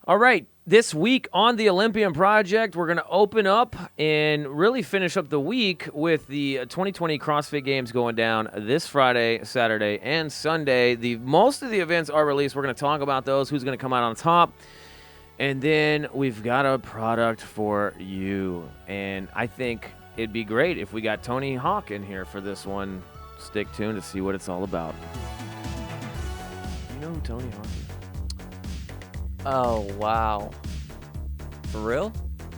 All right, this week on the Olympian Project, we're going to open up and really finish up the week with the 2020 CrossFit Games going down this Friday, Saturday, and Sunday. Most of the events are released. We're going to talk about those, who's going to come out on top. And then we've got a product for you. And I think it'd be great if we got Tony Hawk in here for this one. Stick tuned to see what it's all about. You know who Tony Hawk is? Oh, wow. For real?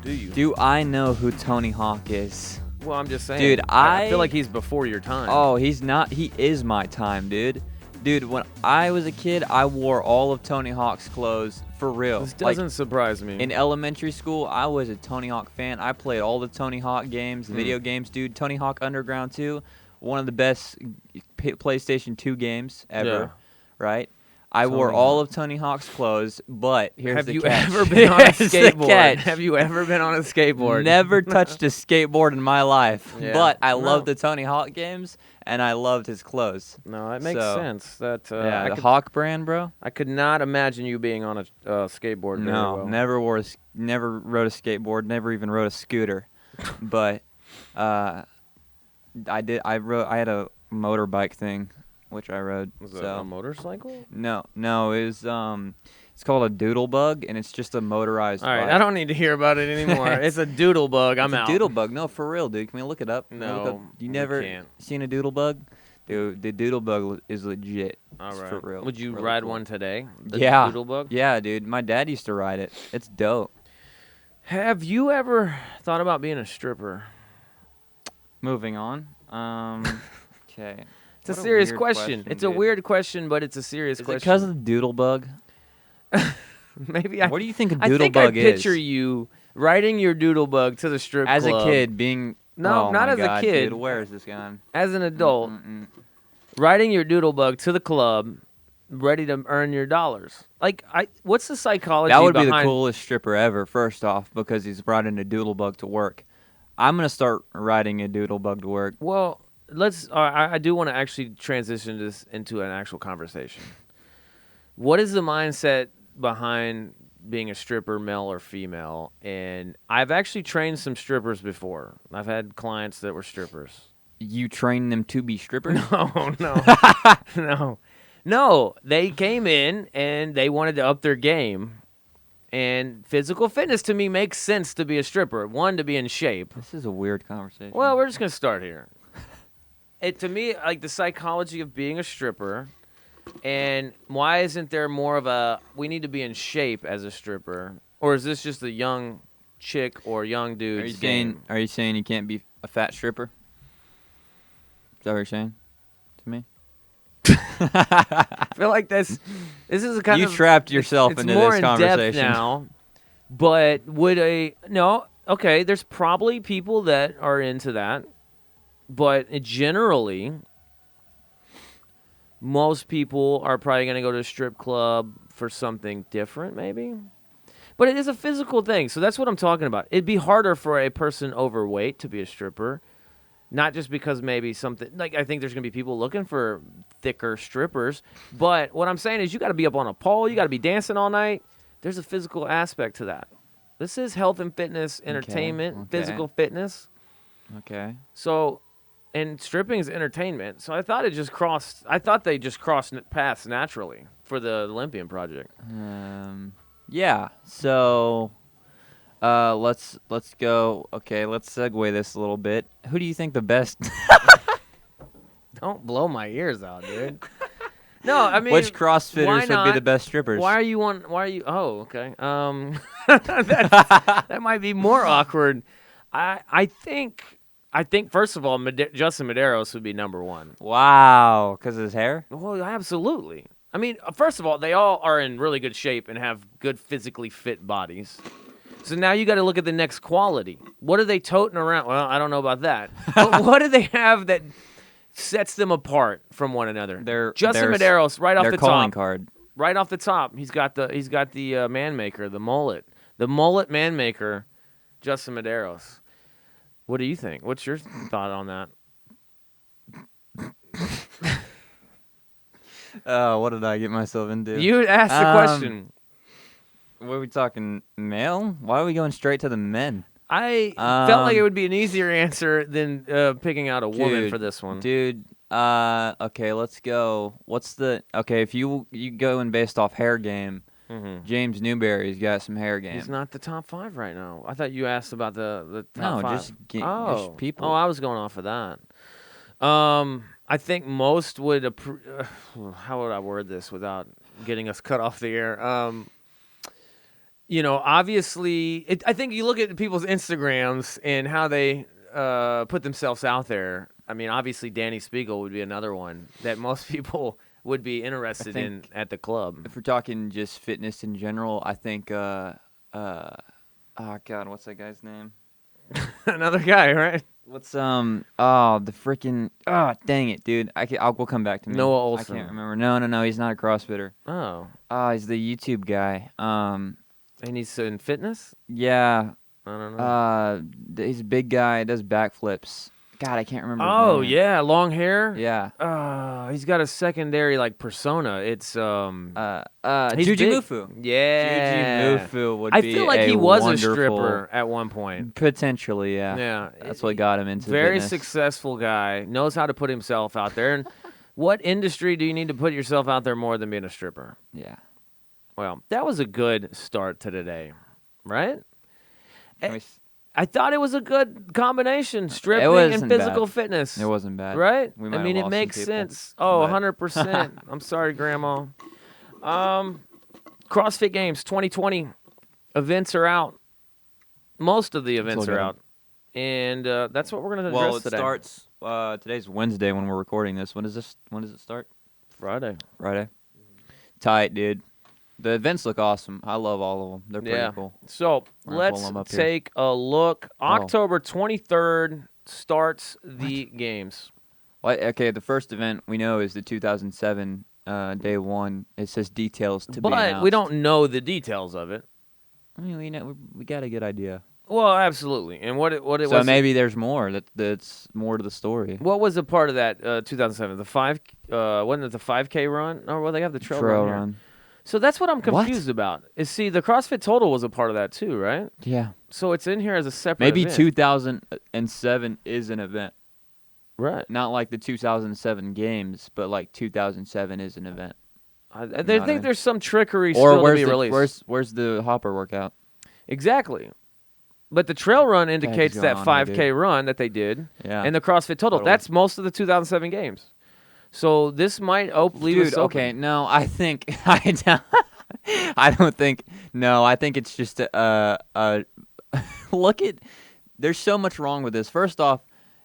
Do you? Do I know who Tony Hawk is? Well, I'm just saying. Dude, I feel like he's before your time. Oh, he's not. He is my time, dude. Dude, when I was a kid, I wore all of Tony Hawk's clothes. For real. This doesn't surprise me. In elementary school, I was a Tony Hawk fan. I played all the Tony Hawk games, video games, dude. Tony Hawk Underground 2, one of the best PlayStation 2 games ever, right? I wore all of Tony Hawk's clothes, but here's the catch. Have you ever been on a Here's the skateboard? catch. Have you ever been on a skateboard? Never touched a skateboard in my life, Yeah. but I No. loved the Tony Hawk games, and I loved his clothes. No, that makes So, sense. That Yeah, the Hawk brand, bro. I could not imagine you being on a skateboard. Very No, well. never rode a skateboard, never even rode a scooter. But I had a motorbike thing, which I rode. Was it so a motorcycle? no, it was it's called a doodle bug, and it's just a motorized All right, bike. I don't need to hear about it anymore. It's a doodle bug. I'm It's out. a doodle bug. No, for real, dude. Can we look it up? Can we No, look up? You we never can't. seen a doodle bug? Dude, the doodle bug is legit. All It's right. for real. Would you Really ride cool. one today? The Yeah. doodle bug. Yeah, dude. My dad used to ride it. It's dope. Have you ever thought about being a stripper? Moving on. Okay. It's a What serious weird question. It's a dude. weird question, but it's a serious Is it question. because of the doodle bug? Maybe What do you think a I doodle think bug I is? picture you riding your doodle bug to the strip As club. a kid, being No, oh not my as a God, kid. Dude, where is this going? As an adult, Mm-mm. riding your doodle bug to the club, ready to earn your dollars. Like, what's the psychology That would be behind? the coolest stripper ever. First off, because he's riding a doodle bug to work. I'm gonna start riding a doodle bug to work. Well, let's. I do want to actually transition this into an actual conversation. What is the mindset behind being a stripper, male or female? And I've actually trained some strippers before. I've had clients that were strippers. You train them to be strippers? No. No. They came in and they wanted to up their game. And physical fitness to me makes sense to be a stripper. One, to be in shape. This is a weird conversation. Well, we're just going to start here. To me, like the psychology of being a stripper, and why isn't there more of a, we need to be in shape as a stripper? Or is this just a young chick or young dude's game? Are you saying you can't be a fat stripper? Is that what you're saying to me? I feel like this is a kind You of... trapped yourself it's into more this in conversation. depth now, but okay, there's probably people that are into that, but generally, most people are probably going to go to a strip club for something different, maybe. But it is a physical thing, so that's what I'm talking about. It'd be harder for a person overweight to be a stripper, not just because maybe something, like I think there's going to be people looking for thicker strippers, but what I'm saying is you got to be up on a pole, you got to be dancing all night. There's a physical aspect to that. This is health and fitness, entertainment, okay. physical fitness. Okay. So, and stripping is entertainment. So I thought they just crossed paths naturally for the Olympian project. Yeah. So, let's go. Okay, let's segue this a little bit. Who do you think the best? Don't blow my ears out, dude. No, I mean, Which why CrossFitters would be not? the best strippers? Why are you? Oh, okay. That might be more awkward. I think first of all, Justin Medeiros would be number one. Wow, because of his hair? Well, absolutely. I mean, first of all, they all are in really good shape and have good physically fit bodies. So now you got to look at the next quality. What are they toting around? Well, I don't know about that. But what do they have that sets them apart from one another? Justin Medeiros, right off the Their calling top. card. Right off the top, he's got the man maker, the mullet man maker, Justin Medeiros. What do you think? What's your thought on that? What did I get myself into? You asked the question. What are we talking? Male? Why are we going straight to the men? I felt like it would be an easier answer than picking out a woman for this one. Dude, okay, let's go. Okay, if you going based off hair game, James Newberry's got some hair game. He's not the top 5 right now. I thought you asked about the top 5. No, just people. Oh, I was going off of that. I think most would how would I word this without getting us cut off the air? Obviously, I think you look at people's Instagrams and how they put themselves out there. I mean, obviously, Danny Spiegel would be another one that most people would be interested in at the club. If we're talking just fitness in general, I think, oh, God, what's that guy's name? Another guy, right? What's the freaking dang it, dude! We'll come back to me. Noah Olson. I can't remember. No, he's not a CrossFitter. Oh, he's the YouTube guy. And he's in fitness. Yeah. I don't know. He's a big guy. Does backflips. God, I can't remember. Oh his name. yeah, long hair. Yeah. He's got a secondary persona. It's Juju big. Mufu. Yeah. Juju Mufu would I be feel like he was a stripper wonderful- at one point. Potentially, yeah. Yeah. That's what got him into Very fitness. successful guy. Knows how to put himself out there. And what industry do you need to put yourself out there more than being a stripper? Yeah. Well, that was a good start to today, right? Can we I thought it was a good combination, stripping wasn't and physical bad. fitness. It wasn't bad. Right? We might I mean, have it lost makes some people, sense. Oh, but- 100%. I'm sorry, Grandma. CrossFit Games 2020 events are out. Most of the events look are at 'em. out. And that's what we're going to address Well, it today. starts. Today's Wednesday when we're recording this. When does it start? Friday. Friday. Tight, dude. The events look awesome. I love all of them. They're pretty cool. So We're gonna pull let's 'em up here. take a look. October 23rd starts the games. Well, okay, the first event we know is the 2007 day one. It says details to be announced. But we don't know the details of it. I mean, we got a good idea. Well, absolutely. And what it was. So maybe there's more. That's more to the story. What was a part of that 2007? The 5 wasn't it the 5K run? Or well, they have the trail run. Here. So that's what I'm confused about. Is see the CrossFit Total was a part of that too, right? Yeah. So it's in here as a separate Maybe event. 2007 is an event. Right. Not like the 2007 games, but like 2007 is an event. I think there's some trickery Or still where's to be the released. where's the hopper workout? Exactly. But the trail run indicates going that on 5K here, run that they did, Yeah. and the CrossFit Total. Totally. That's most of the 2007 games. So this might leave us Dude, open. okay, no, I think I don't think. No, I think it's just look at. There's so much wrong with this. First off,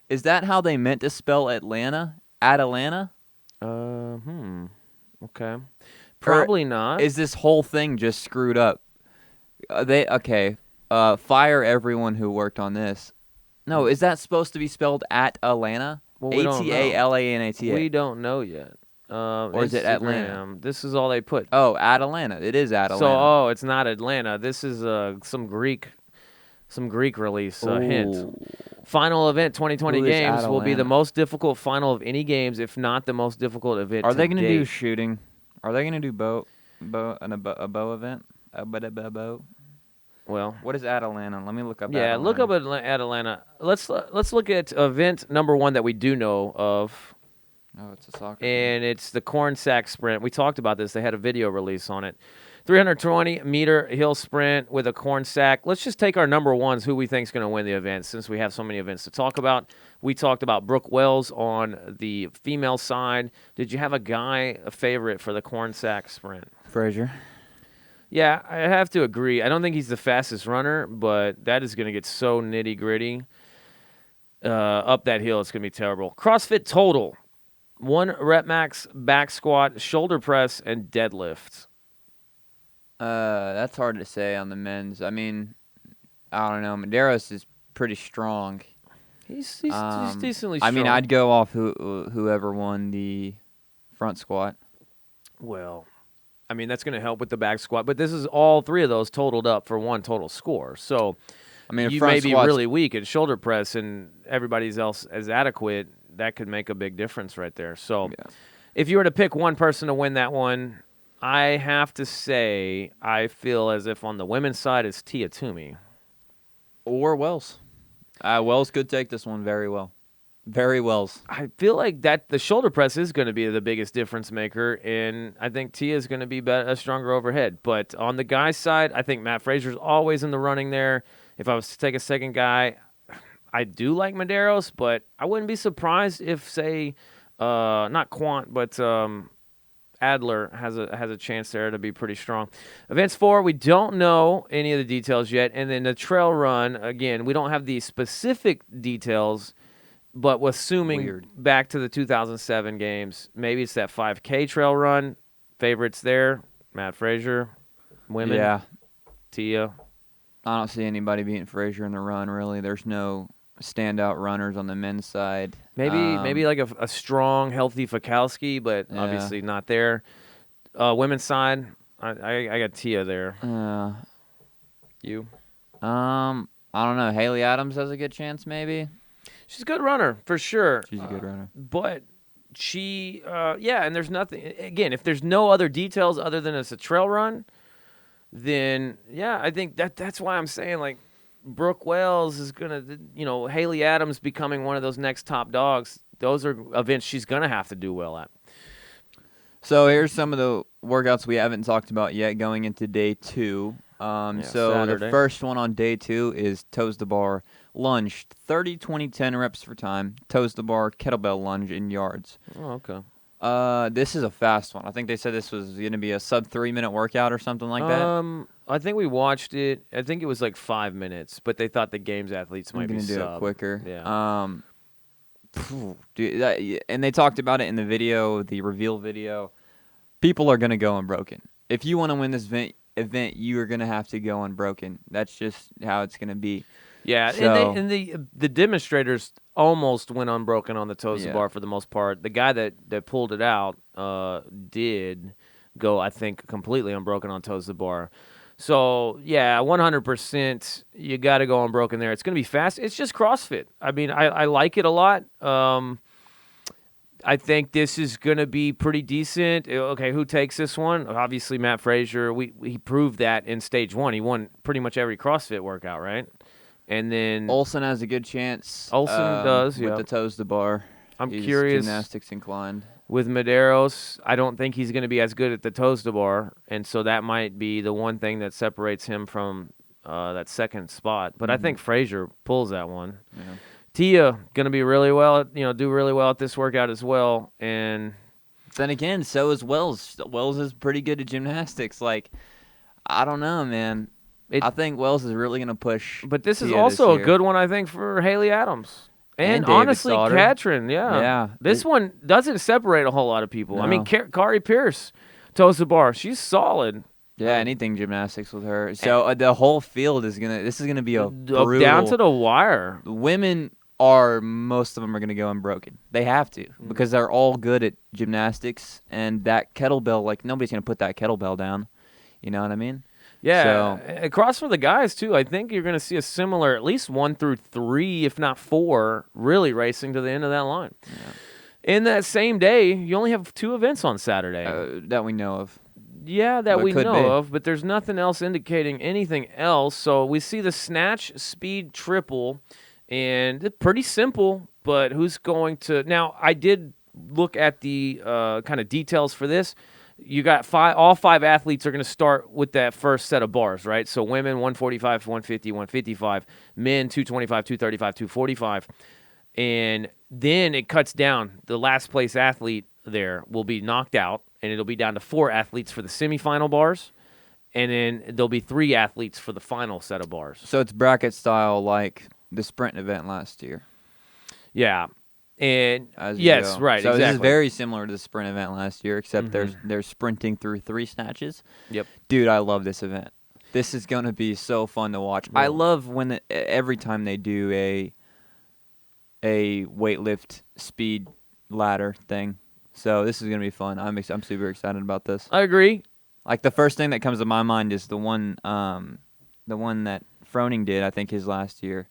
is that how they meant to spell Atlanta? Atlanta? Okay. Probably not. Is this whole thing just screwed up? Fire everyone who worked on this. No, is that supposed to be spelled at Atlanta? Well, we don't know. Atalanta. We don't know yet. Or is it Atlanta? Instagram. This is all they put. Oh, Atlanta. It is Atlanta. So, it's not Atlanta. This is some Greek release hint. Final event 2020 Who is games will be the Atlanta? most difficult final of any games, if not the most difficult event. Are they going to do shooting? Are they going to do bow event? A bow? Well, What is Atlanta? Let me look up. yeah, look up Atlanta. Let's look at event number 1 that we do know of, Oh, it's a soccer. and it's the corn sack sprint. We talked about this. They had a video release on it. 320-meter hill sprint with a corn sack. Let's just take our number ones, who we think is going to win the event, since we have so many events to talk about. We talked about Brooke Wells on the female side. Did you have a favorite for the corn sack sprint? Frazier. Yeah, I have to agree. I don't think he's the fastest runner, but that is going to get so nitty-gritty. Up that hill, it's going to be terrible. CrossFit Total. 1 rep max, back squat, shoulder press, and deadlift. That's hard to say on the men's. I mean, I don't know. Medeiros is pretty strong. He's decently strong. I mean, I'd go off whoever won the front squat. Well, I mean, that's going to help with the back squat, but this is all 3 of those totaled up for 1 total score. So I mean, you front may be squat's- really weak at shoulder press and everybody's else is adequate. That could make a big difference right there. So Yeah. if you were to pick one person to win that one, I have to say, I feel as if on the women's side it's Tia Toomey. Or Wells. Wells could take this one very well. Very Wells. I feel like that the shoulder press is going to be the biggest difference maker, and I think Tia is going to be a stronger overhead. But on the guy's side, I think Matt Fraser's always in the running there. If I was to take a second guy, I do like Medeiros, but I wouldn't be surprised if, say, not Quant, but Adler has a chance there to be pretty strong. Events 4, we don't know any of the details yet, and then the trail run, again, we don't have the specific details. But assuming back to the 2007 games, maybe it's that 5K trail run. Favorites there, Matt Fraser. Women, yeah. Tia. I don't see anybody beating Fraser in the run, really. There's no standout runners on the men's side. Maybe like a strong, healthy Fikowski, but obviously not there. Women's side, I got Tia there. You? I don't know. Haley Adams has a good chance, maybe. She's a good runner, for sure. She's a good runner. But she, and there's nothing, again, if there's no other details other than it's a trail run, then, I think that's why I'm saying, like, Brooke Wells is going to, Haley Adams becoming one of those next top dogs. Those are events she's going to have to do well at. So here's some of the workouts we haven't talked about yet going into day 2. So Saturday. The first one on day 2 is toes to bar lunge, 30, 20, 10 reps for time, toes to bar kettlebell lunge in yards. Oh, okay. This is a fast one. I think they said this was going to be a sub 3-minute workout or something like that. I think we watched it. I think it was like 5 minutes, but they thought the games athletes might be do sub. it quicker. Yeah. Dude, and they talked about it in the video, the reveal video. People are going to go unbroken. If you want to win this event, you are going to have to go unbroken. That's just how it's going to be. Yeah, so, and the demonstrators almost went unbroken on the toes to bar for the most part. The guy that pulled it out did go, I think, completely unbroken on toes to bar. So, 100%, you got to go unbroken there. It's going to be fast. It's just CrossFit. I mean, I like it a lot. I think this is going to be pretty decent. Okay, who takes this one? Obviously, Matt Fraser. He proved that in stage 1. He won pretty much every CrossFit workout, right? And then Olsen has a good chance. Olsen does, with the toes to bar. He's curious. Gymnastics inclined. With Medeiros, I don't think he's going to be as good at the toes to bar, and so that might be the one thing that separates him from that second spot. But I think Fraser pulls that one. Yeah. Tia going to be really well, do really well at this workout as well. And then again, so is Wells. Wells is pretty good at gymnastics. Like, I don't know, man. I think Wells is really going to push. But this Tia is also this a good one, I think, for Haley Adams. And David honestly, Sauter. Katrin, yeah. This one doesn't separate a whole lot of people. No. I mean, Kari Pierce, toes to bar, she's solid. Yeah, anything gymnastics with her. So the whole field is this is gonna be a brutal. Down to the wire. Women most of them are gonna go unbroken. They have to because they're all good at gymnastics and that kettlebell. Like nobody's gonna put that kettlebell down. You know what I mean? Yeah, across for the guys too. I think you're going to see a similar, at least 1 through 3, if not 4, really racing to the end of that line. Yeah. In that same day, you only have 2 events on Saturday that we know of. Yeah, that we know of, but there's nothing else indicating anything else. So we see the snatch speed triple, and it's pretty simple. But who's going to now? I did look at the kind of details for this. You got all 5 athletes are going to start with that first set of bars, right? So women 145, 150, 155, men 225, 235, 245. And then it cuts down. The last place athlete there will be knocked out, and it'll be down to 4 athletes for the semifinal bars. And then there'll be 3 athletes for the final set of bars. So it's bracket style like the sprint event last year. Yeah. And yes, right, so exactly. This is very similar to the sprint event last year, except they're sprinting through 3 snatches. Yep. Dude, I love this event. This is going to be so fun to watch. I love when every time they do a weightlift speed ladder thing. So this is going to be fun. I'm super excited about this. I agree. Like the first thing that comes to my mind is the one that Froning did, I think his last year,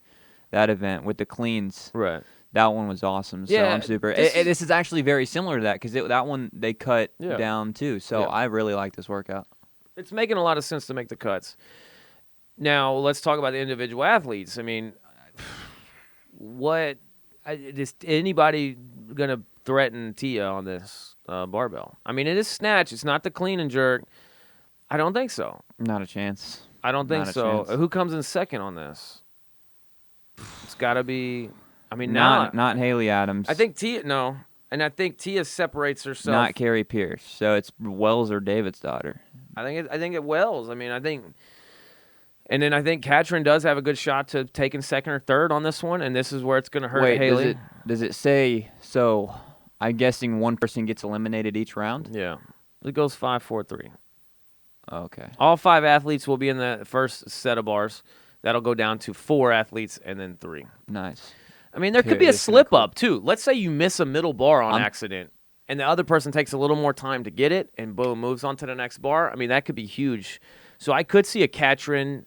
that event with the cleans. Right. That one was awesome. So Yeah, I'm super. this This is actually very similar to that because that one they cut Yeah. down too. So Yeah. I really like this workout. It's making a lot of sense to make the cuts. Now let's talk about the individual athletes. I mean, is anybody gonna threaten Tia on this barbell? I mean, it is snatch. It's not the clean and jerk. I don't think so. Not a chance. I don't think Not a so. chance. Who comes in second on this? It's got to be. I mean, Not Haley Adams. I think Tia. No, and I think Tia separates herself. Not Carrie Pierce. So it's Wells or David's daughter. I think it Wells. I mean, I think. And then I think Katrin does have a good shot to taking second or third on this one, and this is where it's going to hurt Wait, Haley. does it say so? I'm guessing one person gets eliminated each round. Yeah, it goes 5, 4, 3. Okay. All 5 athletes will be in the first set of bars. That'll go down to 4 athletes and then 3. Nice. I mean, there could Dude, be a this is gonna be slip up too. Let's say you miss a middle bar on I'm- accident, and the other person takes a little more time to get it, and boom, moves on to the next bar. I mean, that could be huge. So I could see a Katrin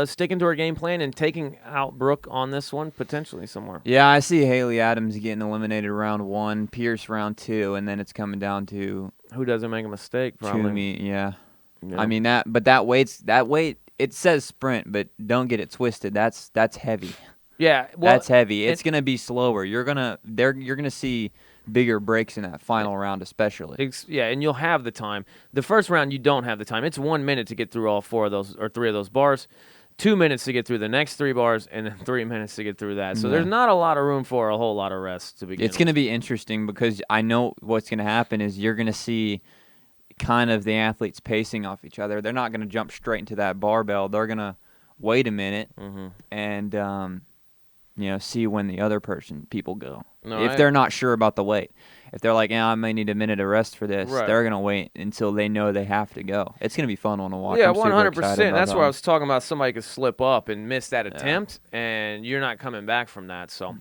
sticking to her game plan and taking out Brooke on this one potentially somewhere. Yeah, I see Haley Adams getting eliminated round 1, Pierce round 2, and then it's coming down to Who doesn't make a mistake? Probably. Toomey. Yeah. Yeah. I mean that weight. It says sprint, but don't get it twisted. That's heavy. Yeah, well, That's heavy. It's gonna be slower. You're gonna see bigger breaks in that final round, especially. Yeah, and you'll have the time. The first round, you don't have the time. It's 1 minute to get through all 4 of those or 3 of those bars, 2 minutes to get through the next 3 bars, and then 3 minutes to get through that. So Yeah. there's not a lot of room for a whole lot of rest to begin It's with. going to be interesting because I know what's going to happen is you're going to see kind of the athletes pacing off each other. They're not going to jump straight into that barbell. They're going to wait a minute and see when the other people go. No, if they're not sure about the weight. If they're like, I may need a minute of rest for this, Right. they're going to wait until they know they have to go. It's going to be fun one to watch. Yeah, I'm super 100%. excited about That's that where I one. was talking about. Somebody could slip up and miss that attempt, and you're not coming back from that. So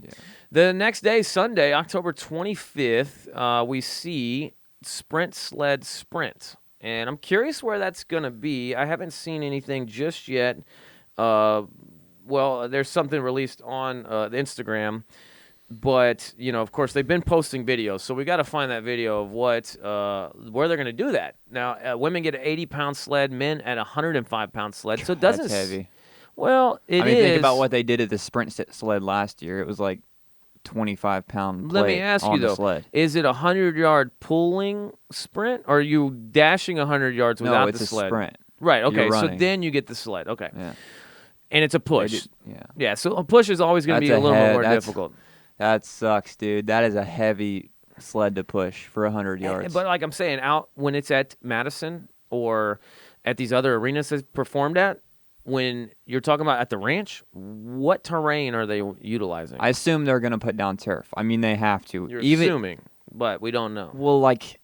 the next day, Sunday, October 25th, we see Sprint Sled Sprint. And I'm curious where that's going to be. I haven't seen anything just yet. Well, there's something released on the Instagram. But, of course, they've been posting videos. So we got to find that video of where they're going to do that. Now, women get an 80-pound sled, men at a 105-pound sled. So it doesn't. That's heavy. Well, it is. Think about what they did at the sprint sled last year. It was like 25-pound Let plate me ask on you, the though. sled. Is it a 100-yard pulling sprint, or are you dashing 100 yards without No, it's the sled? a sprint. Right, okay. You're So running. then you get the sled. Okay. Yeah. And it's a push. Yeah. Yeah, so a push is always going to be a little bit more difficult. That sucks, dude. That is a heavy sled to push for 100 yards. But like I'm saying, out when it's at Madison or at these other arenas that's performed at, when you're talking about at the ranch, what terrain are they utilizing? I assume they're going to put down turf. I mean, they have to. You're assuming, but we don't know. Well, like,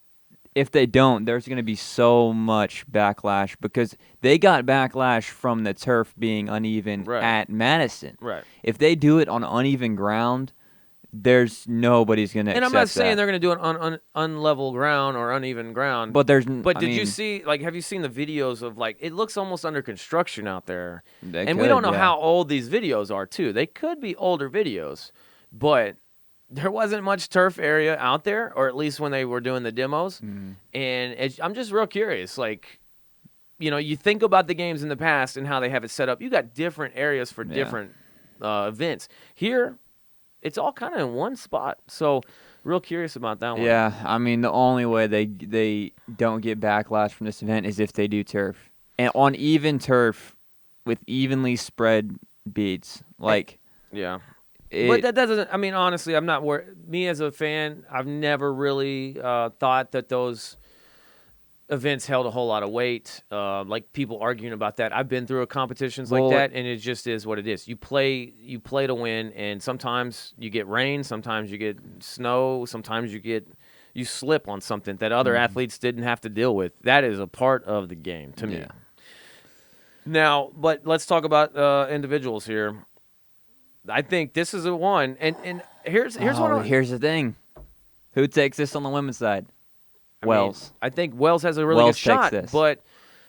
if they don't, there's going to be so much backlash because they got backlash from the turf being uneven at Madison. Right. If they do it on uneven ground, there's nobody's going to accept And I'm not saying that. they're going to do it on unlevel ground or uneven ground. But there's. But did you see, have you seen the videos of, it looks almost under construction out there. They And we could, don't know yeah. how old these videos are, too. They could be older videos, but there wasn't much turf area out there, or at least when they were doing the demos. Mm-hmm. And I'm just real curious. You think about the games in the past and how they have it set up. You got different areas for different events. Here, it's all kind of in one spot. So, real curious about that one. Yeah, I mean, the only way they don't get backlash from this event is if they do turf. And on even turf with evenly spread beads. Yeah. But that doesn't, honestly, I'm not worried. Me as a fan, I've never really thought that those events held a whole lot of weight. People arguing about that. I've been through competitions like that, and it just is what it is. You play to win, and sometimes you get rain, sometimes you get snow, sometimes you slip on something that other athletes didn't have to deal with. That is a part of the game to me. Yeah. Now, but let's talk about individuals here. I think this is a one, and here's what here's the thing. Who takes this on the women's side? Wells. I think Wells has a really Wells good shot, takes this. but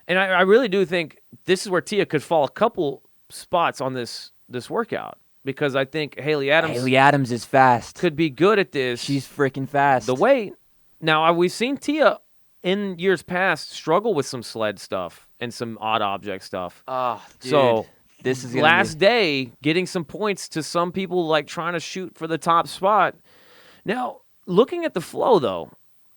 I really do think this is where Tia could fall a couple spots on this workout. because I think Haley Adams is fast. could be good at this. She's freaking fast. The weight. Now, we've seen Tia in years past struggle with some sled stuff and some odd object stuff. Oh, dude. So this is gonna last day getting some points to some people like trying to shoot for the top spot. Now, looking at the flow, though,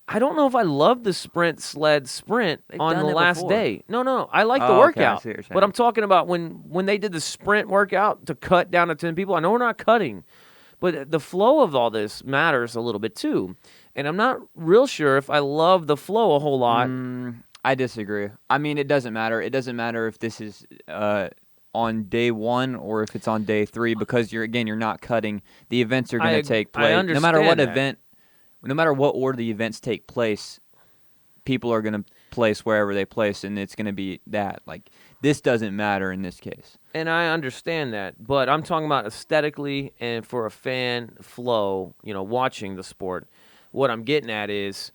I don't know if I love the sprint They've on done the it last before. day. No, I like the Oh, okay, I workout. see what you're saying. But I'm talking about when they did the sprint workout to cut down to 10 people. I know we're not cutting, but the flow of all this matters a little bit too. And I'm not real sure if I love the flow a whole lot. I disagree. I mean, it doesn't matter. It doesn't matter if this is on day 1 or if it's on day 3 because you're not cutting. The events are going to take place. No matter what event, no matter what order the events take place, people are going to place wherever they place, and it's going to be that. Like, this doesn't matter in this case. And I understand that, but I'm talking about aesthetically and for a fan flow, watching the sport. What I'm getting at is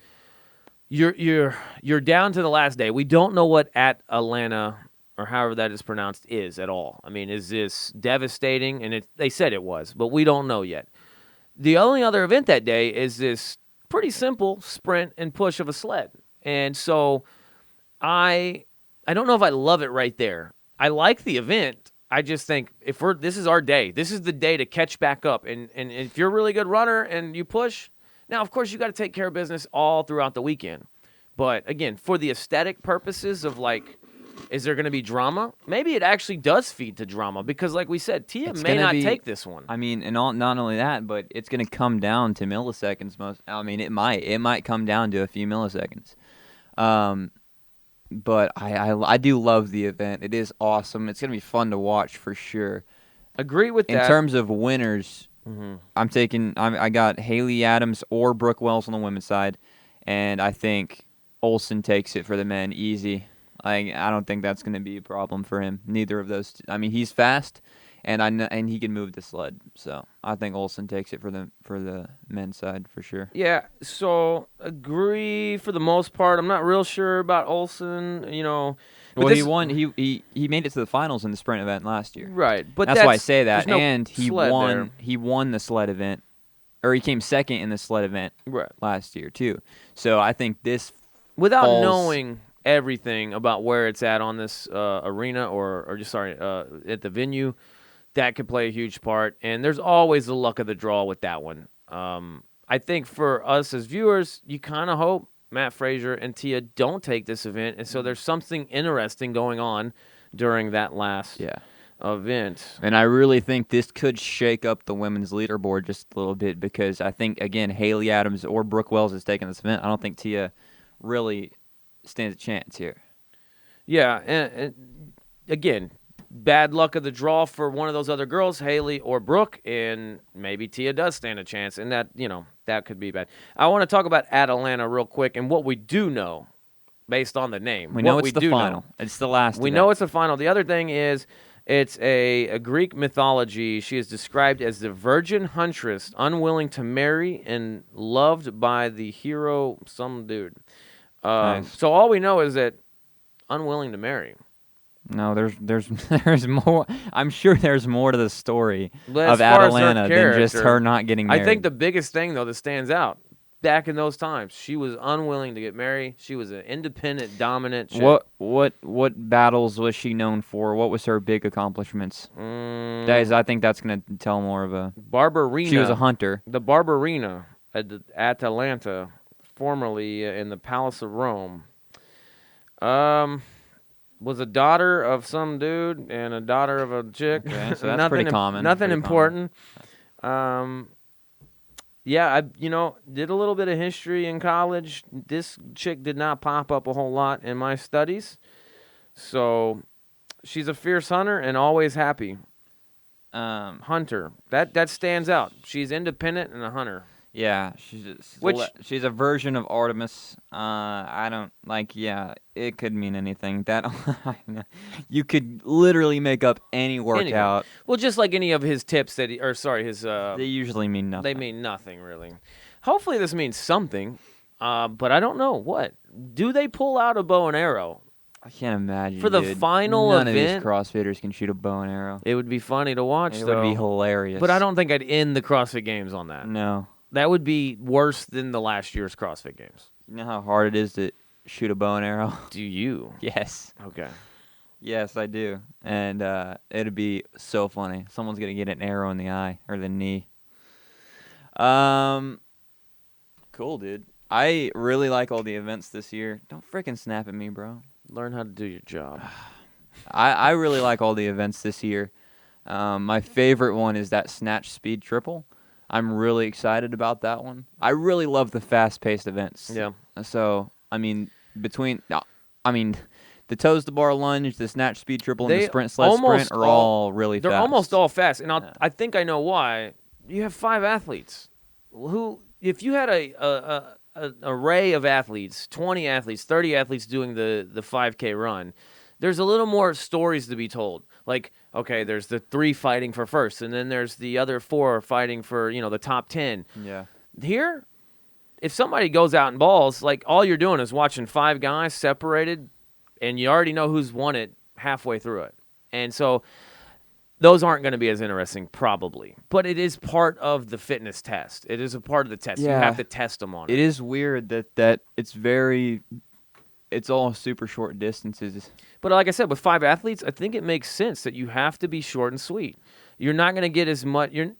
you're down to the last day. We don't know what at Atlanta or however that is pronounced is at all. I mean, is this devastating? And they said it was, but we don't know yet. The only other event that day is this pretty simple sprint and push of a sled. And so I don't know if I love it right there. I like the event. I just think this is our day. This is the day to catch back up. And if you're a really good runner and you push, now, of course, you got to take care of business all throughout the weekend. But, again, for the aesthetic purposes of, like, is there going to be drama? Maybe it actually does feed to drama because, like we said, Tia may not take this one. I mean, and not only that, but it's going to come down to milliseconds. It might come down to a few milliseconds. But I do love the event. It is awesome. It's going to be fun to watch for sure. Agree with that. In terms of winners, I got Haley Adams or Brooke Wells on the women's side, and I think Olsen takes it for the men easy. I don't think that's going to be a problem for him. Neither of those. I mean, he's fast, and he can move the sled. So I think Olsen takes it for the men's side for sure. Yeah. So agree for the most part. I'm not real sure about Olsen. Well, he won. He made it to the finals in the sprint event last year. Right, but that's why I say that. No and he won. there. He won the sled event, or he came second in the sled event last year too. So I think this without falls, knowing everything about where it's at on this arena at the venue, that could play a huge part. And there's always the luck of the draw with that one. I think for us as viewers, you kind of hope Matt Frazier and Tia don't take this event, and so there's something interesting going on during that last event. And I really think this could shake up the women's leaderboard just a little bit because I think, again, Haley Adams or Brooke Wells is taking this event. I don't think Tia really stands a chance here. Yeah, and again, bad luck of the draw for one of those other girls, Haley or Brooke, and maybe Tia does stand a chance, and that could be bad. I want to talk about Atlanta real quick and what we do know based on the name. We know it's the final. It's the last event. We know it's the final. The other thing is it's a Greek mythology. She is described as the virgin huntress, unwilling to marry and loved by the hero, some dude. Nice. So all we know is that unwilling to marry. No, there's more. I'm sure there's more to the story But of as far as her Atlanta than just character, her not getting married. I think the biggest thing, though, that stands out, back in those times, she was unwilling to get married. She was an independent, dominant chick. What battles was she known for? What was her big accomplishments? I think that's going to tell more of a... Barbarina. She was a hunter. The Barbarina at Atalanta, formerly in the Palace of Rome, was a daughter of some dude and a daughter of a chick. Okay, so that's pretty common. Nothing pretty important. Yeah, I did a little bit of history in college. This chick did not pop up a whole lot in my studies. So she's a fierce hunter and always happy. Hunter. That stands out. She's independent and a hunter. Yeah, she's a version of Artemis. It could mean anything. That you could literally make up any workout. Anyway, well, just like any of his tips they usually mean nothing. They mean nothing really. Hopefully this means something, but I don't know what. Do they pull out a bow and arrow? I can't imagine. For the dude. final None event, of these CrossFitters can shoot a bow and arrow. it would be funny to watch, It though. would be hilarious. But I don't think I'd end the CrossFit Games on that. No. That would be worse than the last year's CrossFit Games. You know how hard it is to shoot a bow and arrow? Do you? Yes. Okay. Yes, I do. And it'd be so funny. Someone's going to get an arrow in the eye or the knee. Cool, dude. I really like all the events this year. Don't freaking snap at me, bro. Learn how to do your job. I really like all the events this year. My favorite one is that Snatch Speed Triple. I'm really excited about that one. I really love the fast-paced events. Yeah. So, I mean, the toes to bar lunge, the Snatch Speed Triple, and the sprint sled sprint are all really fast. They're almost all fast, and Yeah. I think I know why. You have 5 athletes. If you had an array of athletes, 20 athletes, 30 athletes doing the 5K run, there's a little more stories to be told. Like, okay, there's the 3 fighting for first, and then there's the other 4 fighting for, the top 10. Yeah. Here, if somebody goes out and balls, like, all you're doing is watching 5 guys separated, and you already know who's won it halfway through it. And so those aren't going to be as interesting, probably. But it is part of the fitness test. It is a part of the test. Yeah. You have to test them on it. It is weird that it's all super short distances. But like I said, with 5 athletes, I think it makes sense that you have to be short and sweet. You're not going to get as much. You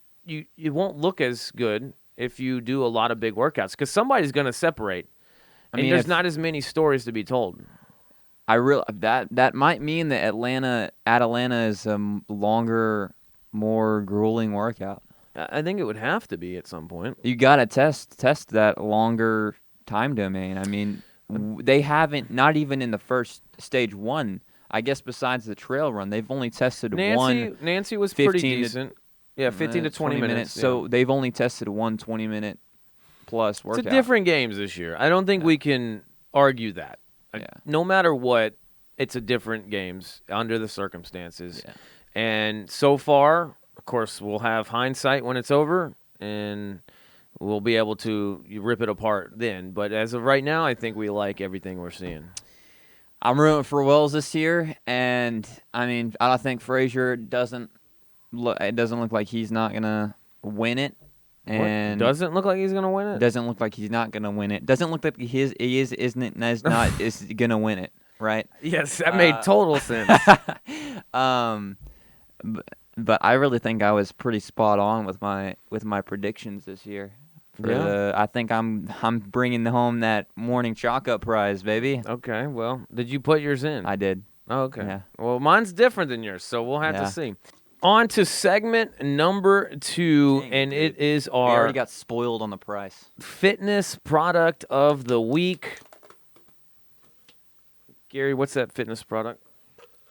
won't look as good if you do a lot of big workouts because somebody's going to separate. And there's not as many stories to be told. That might mean that Atlanta is a longer, more grueling workout. I think it would have to be at some point. You gotta test that longer time domain. I mean, they haven't, not even in the first stage 1. I guess besides the trail run, they've only tested one. Nancy was pretty decent. 15 to 20 minutes. Yeah. So they've only tested one 20-minute plus workout. It's a different games this year. I don't think we can argue that. Yeah. No matter what, it's a different games under the circumstances. Yeah. And so far, of course, we'll have hindsight when it's over, and we'll be able to rip it apart then. But as of right now, I think we like everything we're seeing. I'm rooting for Wells this year, and I mean, I don't think Frazier doesn't look like he's not gonna win it. And doesn't look like he's gonna win it. Doesn't look like he's not gonna win it. Doesn't look like is gonna win it. Right? Yes, that made total sense. But I really think I was pretty spot on with my predictions this year. I think I'm bringing home that morning chalk up prize, baby. Okay, well, did you put yours in? I did. Oh, okay. Yeah. Well, mine's different than yours, so we'll have to see. On to segment number 2, and it is We our already got spoiled on the price. fitness product of the week. Gary, what's that fitness product?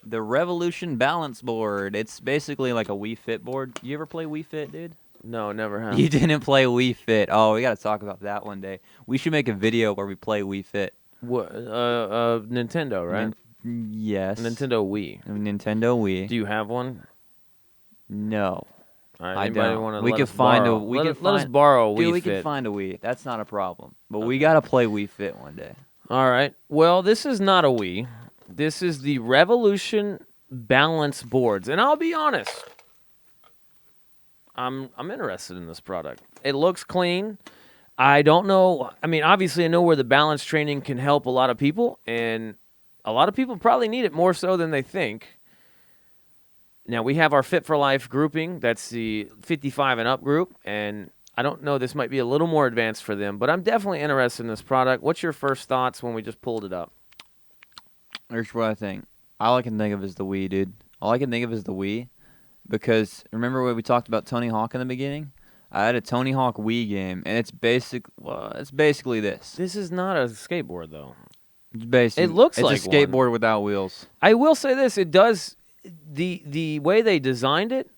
The Revolution Balance Board. It's basically like a Wii Fit board. You ever play Wii Fit, dude? No, never have. You didn't play Wii Fit. Oh, we got to talk about that one day. We should make a video where we play Wii Fit. What? Nintendo, right? Yes. Nintendo Wii. Nintendo Wii. Do you have one? No. All right, I anybody don't. wanna We let could us find borrow? a. We let, could let us find- borrow a Dude, Wii we Fit. can find a Wii. That's not a problem. But we got to play Wii Fit one day. All right. Well, this is not a Wii. This is the Revolution Balance Boards, and I'll be honest. I'm interested in this product. It looks clean. I don't know. I mean, obviously, I know where the balance training can help a lot of people, and a lot of people probably need it more so than they think. Now, we have our Fit for Life grouping. That's the 55 and up group, and I don't know. This might be a little more advanced for them, but I'm definitely interested in this product. What's your first thoughts when we just pulled it up? Here's what I think. All I can think of is the Wii, dude. All I can think of is the Wii. Because remember when we talked about Tony Hawk in the beginning? I had a Tony Hawk Wii game, and it's basically this. This is not a skateboard, though. It's basically, It looks like it's a skateboard without wheels. I will say this: it does the way they designed it.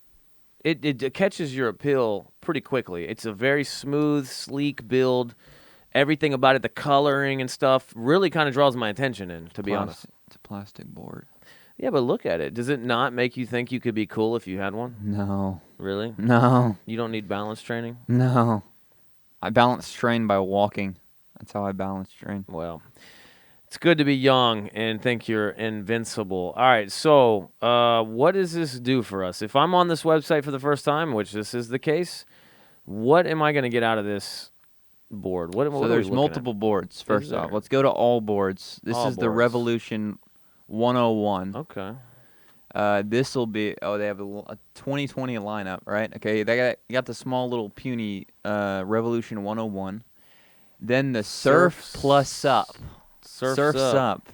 It catches your appeal pretty quickly. It's a very smooth, sleek build. Everything about it, the coloring and stuff, really kind of draws my attention in. To be honest, it's a plastic board. Yeah, but look at it. Does it not make you think you could be cool if you had one? No. Really? No. You don't need balance training? No. I balance train by walking. That's how I balance train. Well, It's good to be young and think you're invincible. All right, so what does this do for us? If I'm on this website for the first time, which this is the case, what am I going to get out of this board? What So are there's we looking multiple boards, first off. there? Let's go to all boards. This All is the boards. Revolution 101. Okay. This will be, they have a 2020 lineup, right? Okay, they got the small little puny Revolution 101. Then the Surf Plus Up. Surf's Up.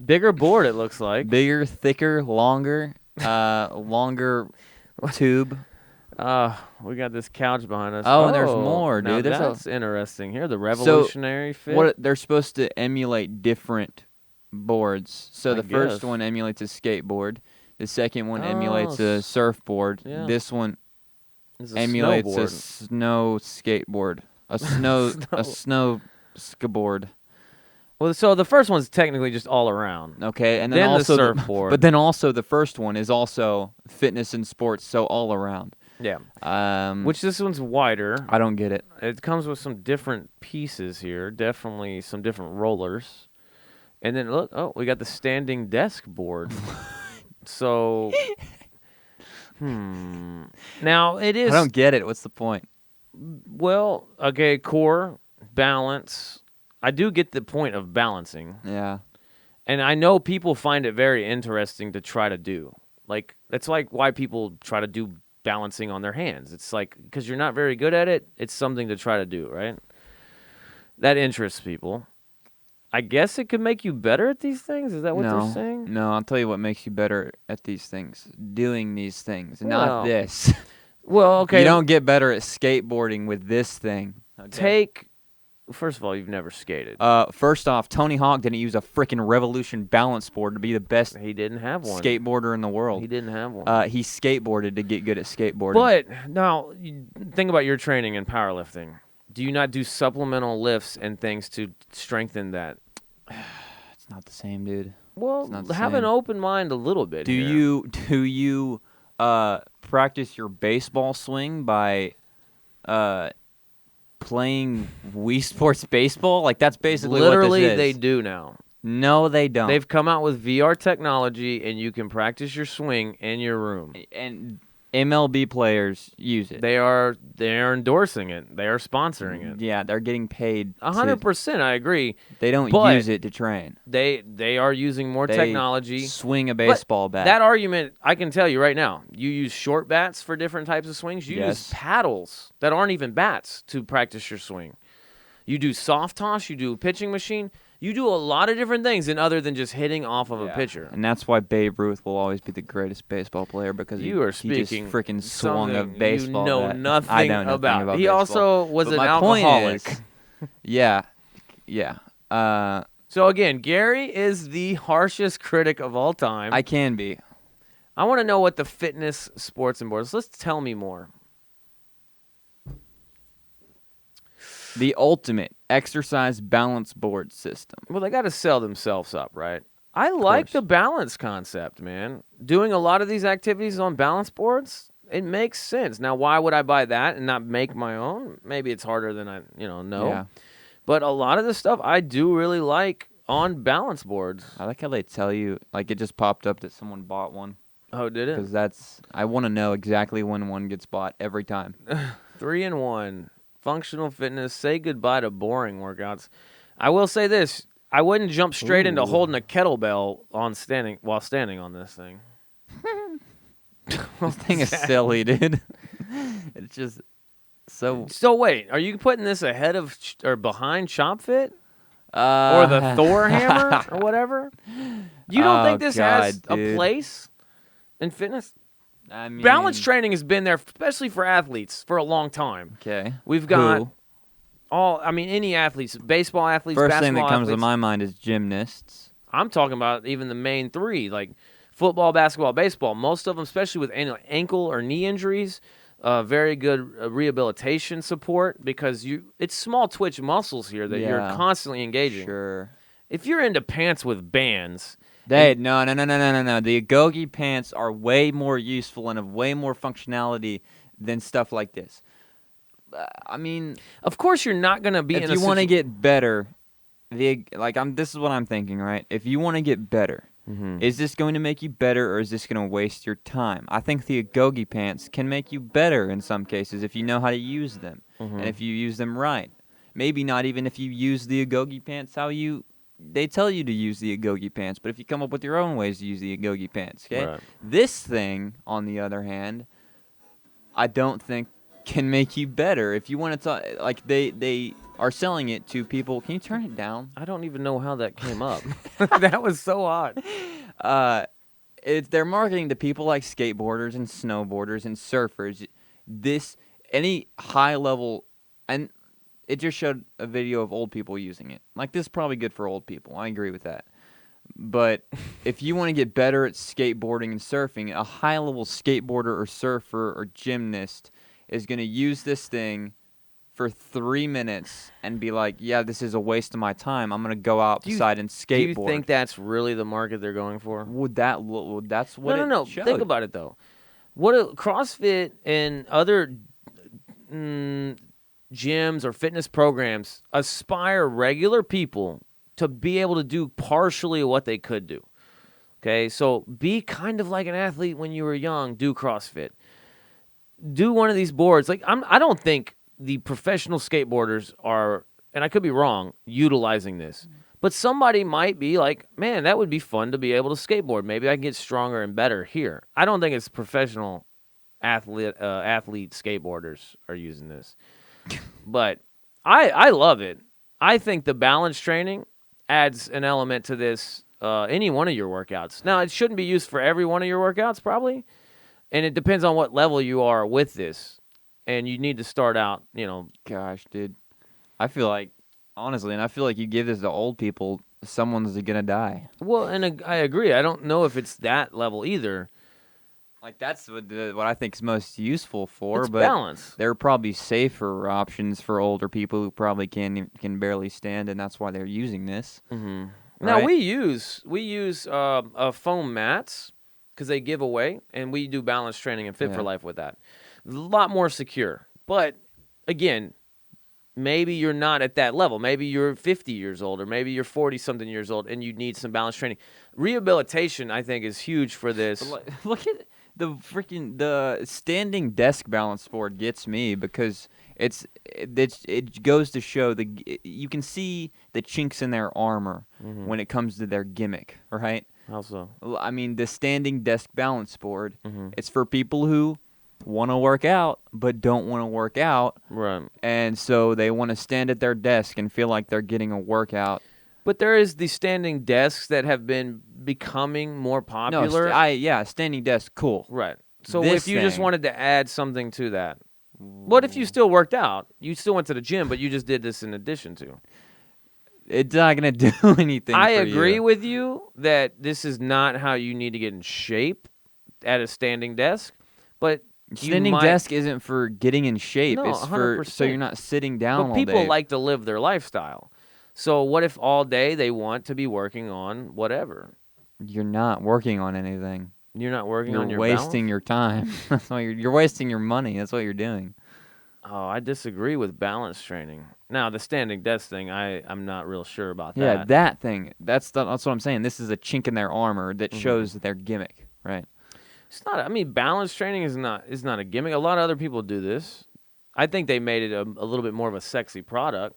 Bigger board, it looks like. Bigger, thicker, longer, longer tube. We got this couch behind us. Oh, and there's more, now dude. That's interesting. Here, the revolutionary fit. What they're supposed to emulate different boards. So I the first guess. one emulates a skateboard. The second one emulates a surfboard. Yeah. This one It's a emulates a snowboard. snow skateboard. A snow skateboard. Well, so the first one's technically just all around. Okay, and then, Then the also surfboard. but then also the first one is also fitness and sports, so all around. Yeah. Which this one's wider. I don't get it. It comes with some different pieces here. Definitely some different rollers. And then look, we got the standing desk board. So, now it is. I don't get it. What's the point? Well, okay, core, balance. I do get the point of balancing. Yeah. And I know people find it very interesting to try to do. Like, that's like why people try to do balancing on their hands. It's like, because you're not very good at it, it's something to try to do, right? That interests people. I guess it could make you better at these things? Is that what they're saying? No, I'll tell you what makes you better at these things. Doing these things, Well, not this. Well, okay. You don't get better at skateboarding with this thing. Okay? First of all, you've never skated. First off, Tony Hawk didn't use a freaking Revolution balance board to be the best He didn't have one. skateboarder in the world. He didn't have one. He skateboarded to get good at skateboarding. But now, think about your training in powerlifting. Do you not do supplemental lifts and things to strengthen that? It's not the same, dude. Well, not the have same. an open mind a little bit. Do you practice your baseball swing by playing Wii Sports baseball? Like, that's basically Literally, what this is. they do now. No, they don't. They've come out with VR technology, and you can practice your swing in your room. And MLB players use it. They are endorsing it. They are sponsoring it. Yeah, they're getting paid. 100%, I agree. They don't But use it to train. They are using more They technology. swing a baseball bat. That argument, I can tell you right now. You use short bats for different types of swings. You use Yes. paddles that aren't even bats to practice your swing. You do soft toss. You do pitching machine. You do a lot of different things other than just hitting off of a pitcher. And that's why Babe Ruth will always be the greatest baseball player, because You are he just speaking freaking swung a something baseball you know bat. nothing I know nothing about. about He baseball. also was But an my alcoholic. point is, yeah. So again, Gary is the harshest critic of all time. I can be. I want to know what the fitness, sports, and boards. Let's tell me more. The ultimate exercise balance board system. Well, they got to sell themselves up, right? I like course. the balance concept, man. Doing a lot of these activities on balance boards, it makes sense. Now, why would I buy that and not make my own? Maybe it's harder than I, know. Yeah. But a lot of the stuff I do really like on balance boards. I like how they tell you, like, it just popped up that someone bought one. Oh, did it? Because I want to know exactly when one gets bought every time. 3-in-1. Functional fitness. Say goodbye to boring workouts. I will say this. I wouldn't jump straight into holding a kettlebell while standing on this thing. This thing is silly, dude. It's just so. So wait, are you putting this ahead of or behind Chop Fit? Or the Thor hammer or whatever? You don't think this has a place in fitness? I mean, Balance training has been there, especially for athletes, for a long time. Okay. We've got Who? any athletes, baseball athletes, First thing basketball that comes to athletes. my mind is gymnasts. I'm talking about even the main three, like football, basketball, baseball. Most of them, especially with ankle or knee injuries, very good rehabilitation support because it's small twitch muscles here that you're constantly engaging. Sure. If you're into pants with bands, No. The Agogi pants are way more useful and have way more functionality than stuff like this. I mean, of course you're not going to be if in you want to get better, This is what I'm thinking, right? If you want to get better, is this going to make you better or is this going to waste your time? I think the Agoge pants can make you better in some cases if you know how to use them and if you use them right. Maybe not even if you use the Agoge pants they tell you to use the Agoge pants, but if you come up with your own ways to use the Agoge pants, okay? Right. This thing, on the other hand, I don't think can make you better. If you want to talk, like they are selling it to people. Can you turn it down? I don't even know how that came up. That was so odd. They're marketing to people like skateboarders and snowboarders and surfers. Any high level, and it just showed a video of old people using it. Like, this is probably good for old people. I agree with that. But if you want to get better at skateboarding and surfing, a high level skateboarder or surfer or gymnast is going to use this thing for 3 minutes and be like, yeah, this is a waste of my time. I'm going to go outside and skateboard. Do you think that's really the market they're going for? That's what No. showed. Think about it, though. What CrossFit and other gyms or fitness programs aspire regular people to be able to do partially what they could do. Okay, so be kind of like an athlete when you were young. Do CrossFit. Do one of these boards. Like I don't think the professional skateboarders are, and I could be wrong, utilizing this. But somebody might be like, man, that would be fun to be able to skateboard. Maybe I can get stronger and better here. I don't think it's professional athlete skateboarders are using this. But I love it. I think the balance training adds an element to this, any one of your workouts. Now, it shouldn't be used for every one of your workouts, probably. And it depends on what level you are with this. And you need to start out, Gosh, dude. I feel like, honestly, and I feel like you give this to old people, someone's going to die. Well, and I agree. I don't know if it's that level either. Like, that's what I think is most useful for. It's but balance. There are probably safer options for older people who probably can barely stand, and that's why they're using this. Mm-hmm. Right? Now, we use foam mats because they give away, and we do balance training and Fit for Life with that. A lot more secure. But, again, maybe you're not at that level. Maybe you're 50 years old, or maybe you're 40-something years old, and you need some balance training. Rehabilitation, I think, is huge for this. Look at the standing desk balance board gets me because it goes to show you can see the chinks in their armor when it comes to their gimmick, right? How so? I mean, the standing desk balance board, it's for people who want to work out but don't want to work out. Right. And so they want to stand at their desk and feel like they're getting a workout. But there is the standing desks that have been becoming more popular. No, standing desk, cool. Right. So This if you just thing- wanted to add something to that, what if you still worked out? You still went to the gym, but you just did this in addition to. It's not going to do anything I for agree you. with you that this is not how you need to get in shape at a standing desk, but Standing desk isn't for getting in shape. No, It's for so 100%. you're not sitting down But people all day. like to live their lifestyle. So what if all day they want to be working on whatever? You're not working on anything. You're not working on You're your wasting balance? your time. That's why you're wasting your money. That's what you're doing. Oh, I disagree with balance training. Now, the standing desk thing, I'm not real sure about Yeah, that. that thing. That's what I'm saying. This is a chink in their armor that shows their gimmick, right? It's not. I mean, balance training is not a gimmick. A lot of other people do this. I think they made it a little bit more of a sexy product,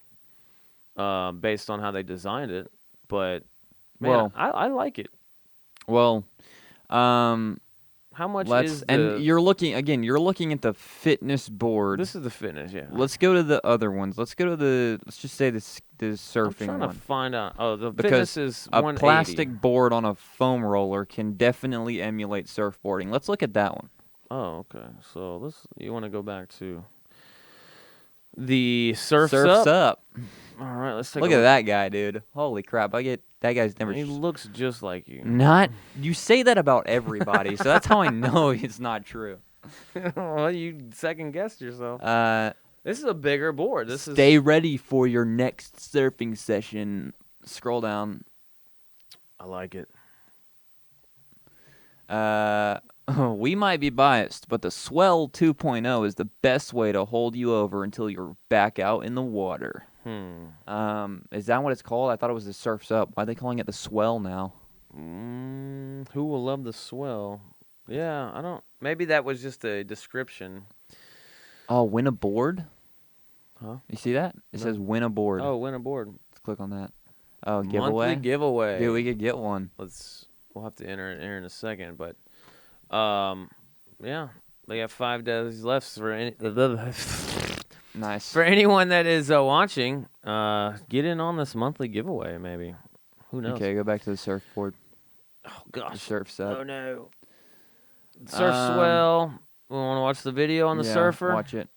based on how they designed it. But man, Well- I like it. Well, How much let's is and you're looking at the fitness board. This is the fitness, yeah. Let's go to the other ones. Let's just say the I'm surfing trying one. to find out. Oh, the Because fitness is a 180. plastic board on a foam roller can definitely emulate surfboarding. Let's look at that one. Oh, okay. So you want to go back to the Surf's Surf's Up? up. All right, let's take Look a at that guy, dude. Holy crap! That guy's never. He looks just like you. Not. You say that about everybody, so that's how I know it's not true. Well, you second guessed yourself. This is a bigger board. Stay ready for your next surfing session. Scroll down. I like it. We might be biased, but the Swell 2.0 is the best way to hold you over until you're back out in the water. Is that what it's called? I thought it was the Surf's Up. Why are they calling it the Swell now? Who will love the swell? Yeah, I don't. Maybe that was just a description. Oh, win a board? Huh? You see that? It says win a board. Oh, win a board. Let's click on that. Oh, Monthly giveaway? giveaway. Dude, we could get one. We'll have to enter it in a second, but yeah, they have 5 days left for Nice. for anyone that is watching. Get in on this monthly giveaway, maybe. Who knows? Okay, go back to the surfboard. Oh The gosh. Surf's Up. Oh no. Surf swell. We want to watch the video on the Yeah, surfer. watch it.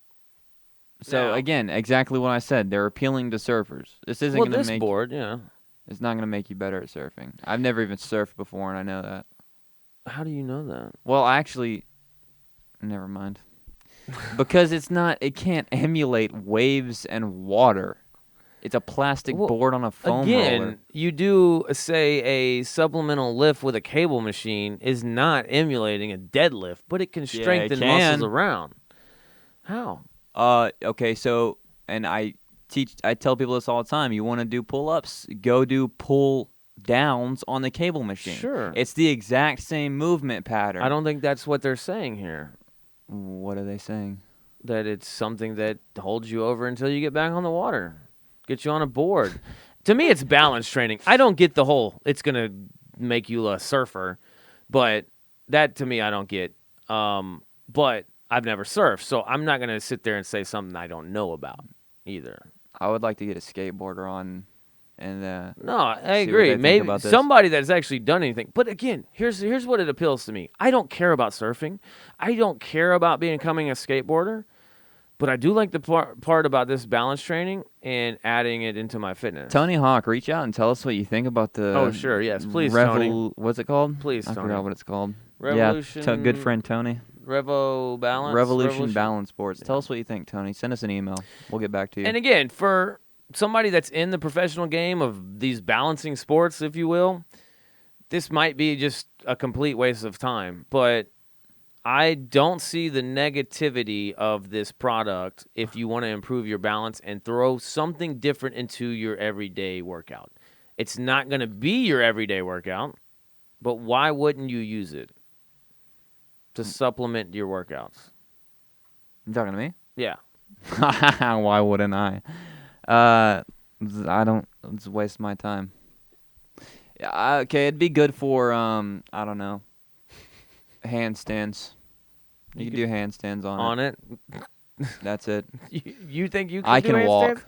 So Now- again, exactly what I said. They're appealing to surfers. This isn't Well, going to this make board, yeah. it's not going to make you better at surfing. I've never even surfed before, and I know that. How do you know that? Well, actually, never mind. Because it can't emulate waves and water. It's a plastic Well, board on a foam Again, roller. you do say a supplemental lift with a cable machine is not emulating a deadlift, but it can strengthen muscles can. around. How? Okay, so and I tell people this all the time. You want to do pull-ups, go do pull downs on the cable machine. Sure. It's the exact same movement pattern. I don't think that's what they're saying here. What are they saying? That it's something that holds you over until you get back on the water. Get you on a board. To me, it's balance training. I don't get the whole it's going to make you a surfer, but that to me I don't get. But I've never surfed, so I'm not going to sit there and say something I don't know about either. I would like to get a skateboarder on, and No, I See what they agree. think Maybe about this. somebody that's actually done anything. But again, here's what it appeals to me. I don't care about surfing. I don't care about becoming a skateboarder. But I do like the part about this balance training and adding it into my fitness. Tony Hawk, reach out and tell us what you think about the. Oh, sure, yes, please, Tony. What's it called? Please, I Tony. forgot what it's called. Revolution. Yeah, good friend Tony. Revolution Balance Sports. Tell us what you think, Tony. Send us an email. We'll get back to you. And again, for somebody that's in the professional game of these balancing sports, if you will, this might be just a complete waste of time. But I don't see the negativity of this product if you want to improve your balance and throw something different into your everyday workout. It's not going to be your everyday workout, but why wouldn't you use it to supplement your workouts? You talking to me? Yeah. Why wouldn't I? I don't. It's a waste of my time. Yeah. Okay. It'd be good for I don't know. Handstands. You can do handstands on it. That's it. You think you can I do can handstands? walk.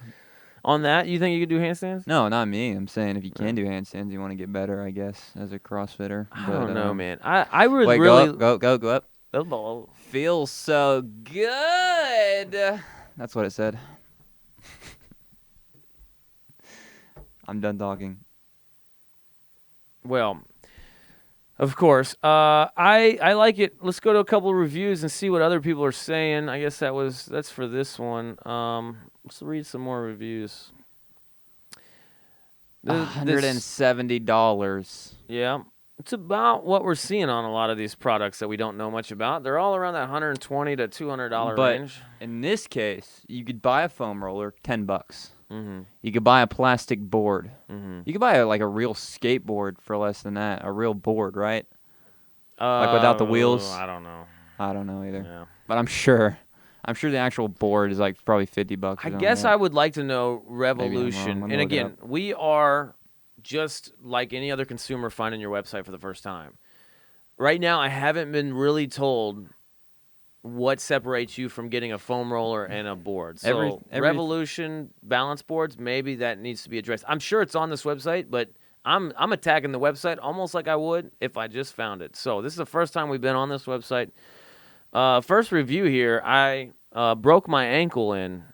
On that, you think you can do handstands? No, not me. I'm saying if you can do handstands, you want to get better, I guess, as a CrossFitter. I don't know, man. I would Wait, really go up. Oh, Feels so good. That's what it said. I'm done talking. well, of course. I like it. Let's go to a couple of reviews and see what other people are saying. I guess that's for this one. Let's read some more reviews. $170. Yeah. It's about what we're seeing on a lot of these products that we don't know much about. They're all around that $120 to $200 But range. in this case, you could buy a foam roller, $10. Mm-hmm. You could buy a plastic board. Mm-hmm. You could buy a real skateboard for less than that. A real board, right? Like without the wheels? I don't know. I don't know either. Yeah. But I'm sure the actual board is like probably $50. I guess I would like to know Revolution. wrong. Let me And look it again, we are just like any other consumer finding your website for the first time. Right now, I haven't been really told what separates you from getting a foam roller and a board. So Revolution balance boards, maybe that needs to be addressed. I'm sure it's on this website, but I'm attacking the website almost like I would if I just found it. So this is the first time we've been on this website. First review here, I broke my ankle in.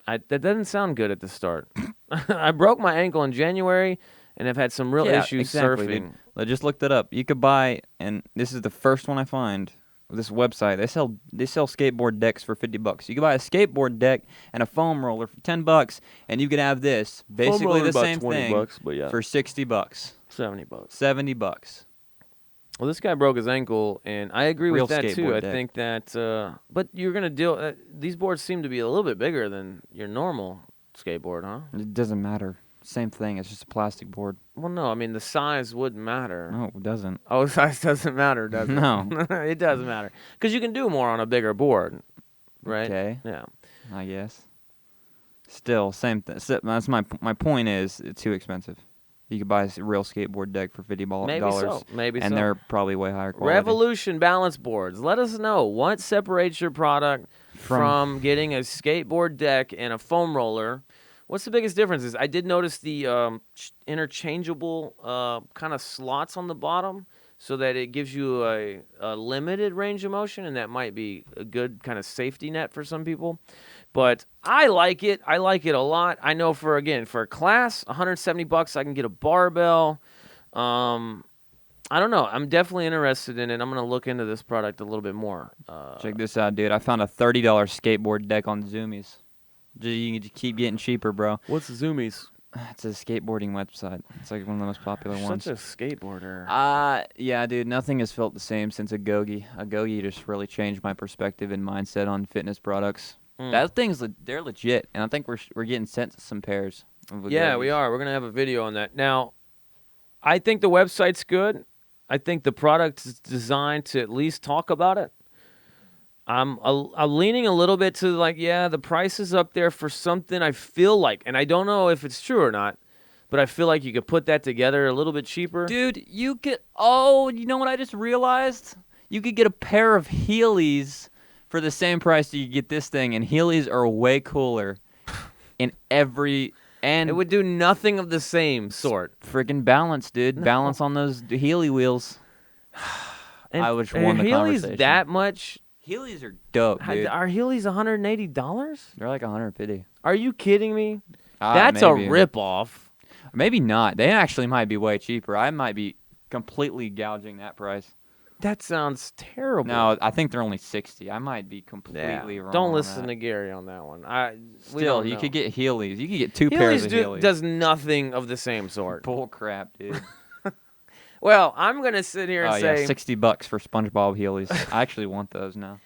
That doesn't sound good at the start. I broke my ankle in January and have had some real issues surfing. Dude. I just looked it up. You could buy, and this is the first one I find. This website, they sell skateboard decks for $50. You can buy a skateboard deck and a foam roller for $10, and you can have this basically the same thing but yeah. for $60, $70. $70. Well, this guy broke his ankle, and I agree Real with that too. skateboard I deck. think that, but you're gonna deal. These boards seem to be a little bit bigger than your normal skateboard, huh? It doesn't matter. Same thing. It's just a plastic board. Well, no. I mean, the size wouldn't matter. No, it doesn't. Oh, size doesn't matter, does it? No. It doesn't matter because you can do more on a bigger board, right? Okay. Yeah. I guess. Still, same thing. That's my point is it's too expensive. You could buy a real skateboard deck for $50. Maybe so. Maybe and so. they're probably way higher quality. Revolution balance boards. Let us know what separates your product from getting a skateboard deck and a foam roller. What's the biggest differences? I did notice the interchangeable kind of slots on the bottom so that it gives you a limited range of motion, and that might be a good kind of safety net for some people. But I like it. I like it a lot. I know for a class, $170, I can get a barbell. I don't know. I'm definitely interested in it. I'm going to look into this product a little bit more. Check this out, dude. I found a $30 skateboard deck on Zoomies. You can just keep getting cheaper, bro. What's Zoomies? It's a skateboarding website. It's like one of the most popular ones. Such a skateboarder. Yeah, dude. Nothing has felt the same since Agogi. Agogi just really changed my perspective and mindset on fitness products. That thing's they're legit, and I think we're getting sent some pairs. Yeah, we are. We're gonna have a video on that. Now, I think the website's good. I think the product is designed to at least talk about it. I'm leaning a little bit to the price is up there for something I feel like, and I don't know if it's true or not, but I feel like you could put that together a little bit cheaper. Dude, you could. Oh, you know what I just realized? You could get a pair of Heelys for the same price that you get this thing, and Heelys are way cooler in every. And it would do nothing of the same sort. Friggin' balance, dude. No. Balance on those Heely wheels. I would won the conversation. Heelys that much? Heelys are dope, dude. Are Heelys $180? They're like $150. Are you kidding me? That's maybe a ripoff. Maybe not. They actually might be way cheaper. I might be completely gouging that price. That sounds terrible. No, I think they're only $60. I might be completely wrong. Don't listen to Gary on that one. Still, you could get Heelys. You could get two pairs of Heelys. Does nothing of the same sort. Bull crap, dude. Well, I'm gonna sit here and say $60 for SpongeBob Heelys. I actually want those now.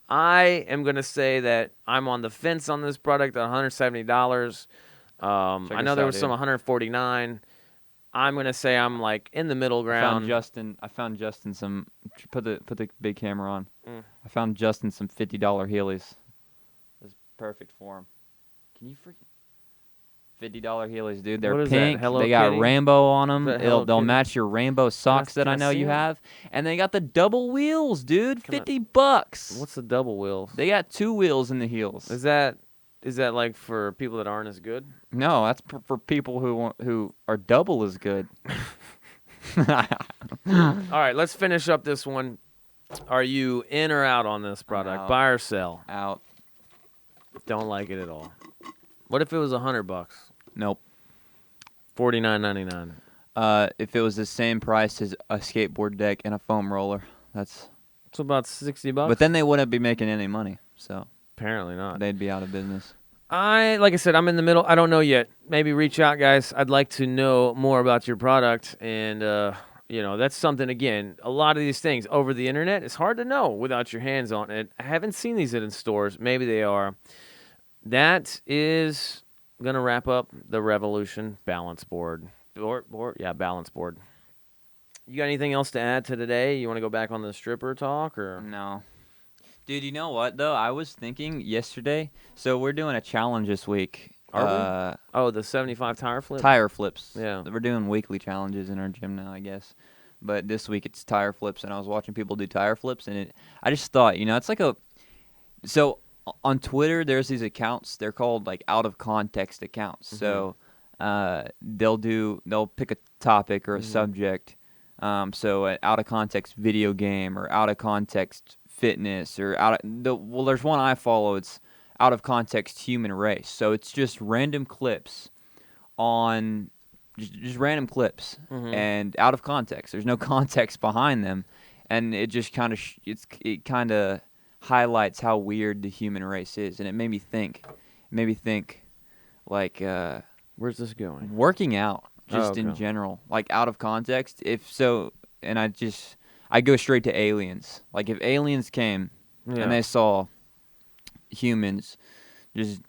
I am gonna say that I'm on the fence on this product at $170. I know there was some $149. I'm gonna say I'm like in the middle ground. I found Justin some. Put the big camera on. I found Justin some $50 Heelys. It's perfect for him. Can you freaking $50 Heelys, dude? They're pink. They got rainbow on them. They'll match your rainbow socks that I know you have. And they got the double wheels, dude. $50. What's the double wheels? They got two wheels in the heels. Is that like for people that aren't as good? No, that's for people who are double as good. All right, let's finish up this one. Are you in or out on this product? Buy or sell? Out. Don't like it at all. What if it was $100? Nope. $49.99. If it was the same price as a skateboard deck and a foam roller, it's about $60. But then they wouldn't be making any money, so apparently not. They'd be out of business. Like I said, I'm in the middle. I don't know yet. Maybe reach out, guys. I'd like to know more about your product, and that's something. Again, a lot of these things over the internet, it's hard to know without your hands on it. I haven't seen these in stores. Maybe they are. That is gonna wrap up the Revolution balance board. Balance board. You got anything else to add to today? You want to go back on the stripper talk or no? Dude, you know what though? I was thinking yesterday. So we're doing a challenge this week. Are we? Oh, the 75 tire flip. Tire flips. Yeah. We're doing weekly challenges in our gym now, I guess. But this week it's tire flips, and I was watching people do tire flips, and I just thought, it's like so. On Twitter, there's these accounts. They're called like out of context accounts. Mm-hmm. So they'll pick a topic or a subject. So an out of context video game or out of context fitness or there's one I follow. It's out of context human race. So it's just random clips on just random clips and out of context. There's no context behind them, and it just kind of it kind of highlights how weird the human race is, and it made me think like where's this going? Working out in general, like out of context. If so, and I go straight to aliens. Like if aliens came and they saw humans just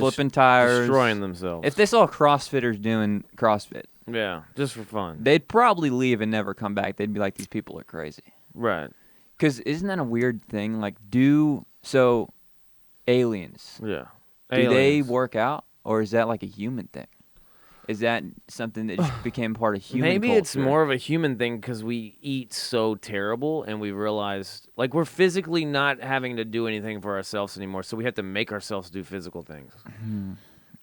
flipping tires, destroying themselves. If they saw CrossFitters doing CrossFit, yeah, just for fun. they'd probably leave and never come back. They'd be like, these people are crazy. Right. Because isn't that a weird thing? Like, aliens, Yeah. do they work out, or is that like a human thing? Is that something that just became part of human Maybe culture? it's more of a human thing because we eat so terrible and we realized, like, we're physically not having to do anything for ourselves anymore, so we have to make ourselves do physical things.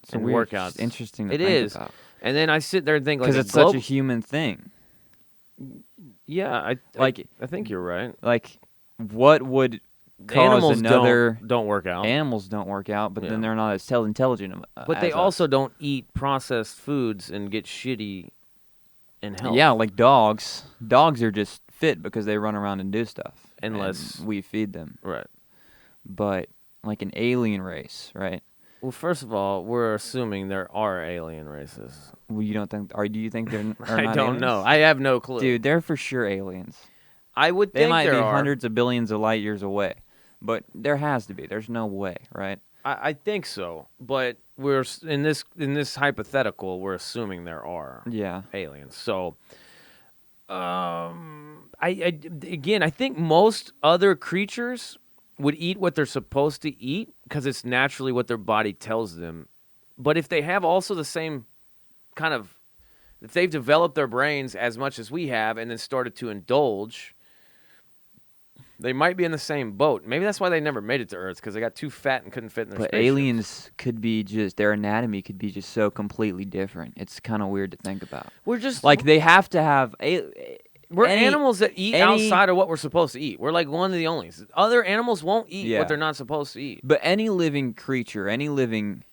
It's a and weird, workouts. Interesting to It think is. about. And then I sit there and think, like, Because it's such a human thing. Yeah, I think you're right. Like, what would cause Animals another... don't work out. Animals don't work out, but Yeah. then they're not as intelligent But they as also us. don't eat processed foods and get shitty in health. Yeah, like dogs. Dogs are just fit because they run around and do stuff. Unless- and we feed them. Right. But like an alien race, right? Well, first of all, we're assuming there are alien races. Well, you don't think... Or do you think they're are I not don't aliens? know. I have no clue. Dude, they're for sure aliens. I would They think might be there are. hundreds of billions of light years away. But there has to be. There's no way, right? I think so, but we're in this hypothetical. We're assuming there are Yeah. aliens. So, I again, I think most other creatures would eat what they're supposed to eat because it's naturally what their body tells them. But if they have also the same kind of, if they've developed their brains as much as we have and then started to indulge, they might be in the same boat. Maybe that's why they never made it to Earth, because they got too fat and couldn't fit in their But spaceships. aliens could be just... Their anatomy could be just so completely different. It's kind of weird to think about. We're just Like, they have to have... we're any- animals that eat any- outside of what we're supposed to eat. We're like one of the only. Other animals won't eat Yeah. what they're not supposed to eat. But any living creature, any living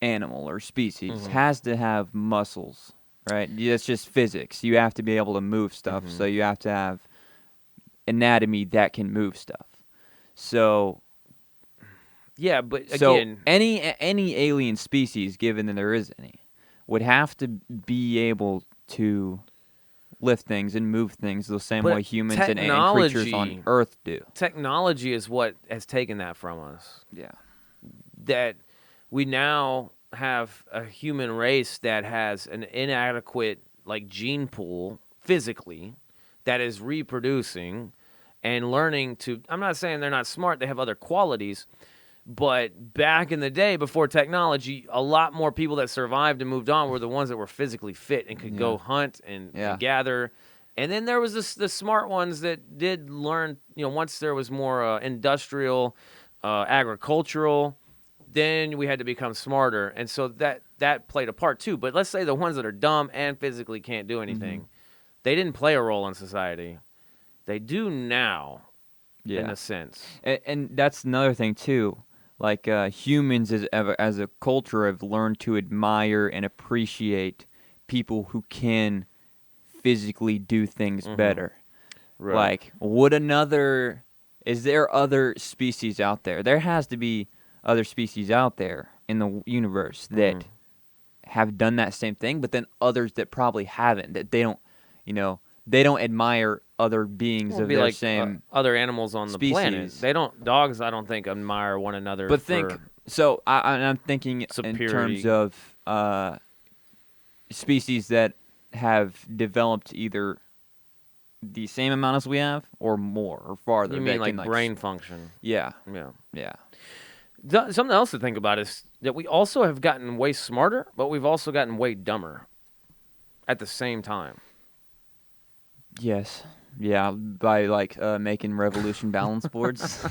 animal or species Mm-hmm. has to have muscles, right? It's just physics. You have to be able to move stuff, Mm-hmm. so you have to have anatomy that can move stuff. So, Yeah, but so again, any alien species, given that there is any, would have to be able to lift things and move things the same But way humans and creatures on technology- Earth do. technology is what has taken that from us. Yeah. That we now have a human race that has an inadequate like gene pool physically that is reproducing and learning to, I'm not saying they're not smart, they have other qualities, but back in the day before technology, a lot more people that survived and moved on were the ones that were physically fit and could go hunt and gather. And then there was the smart ones that did learn, once there was more industrial, agricultural, then we had to become smarter. And so that played a part too. But let's say the ones that are dumb and physically can't do anything, they didn't play a role in society. They do now, in a sense. And that's another thing too. Like humans as a culture have learned to admire and appreciate people who can physically do things better. Right. Like, is there other species out there? There has to be other species out there in the universe that have done that same thing, but then others that probably haven't, that they don't, they don't admire other beings of be their like same other animals on the planet. species. They don't. Dogs, I don't think, admire one another. But for, I'm thinking in superiority. terms of species that have developed either the same amount as we have, or more, or farther. you that mean like can, brain function? Yeah, Yeah. yeah. Something else to think about is that we also have gotten way smarter, but we've also gotten way dumber at the same time. Yes. Yeah, by making revolution balance boards.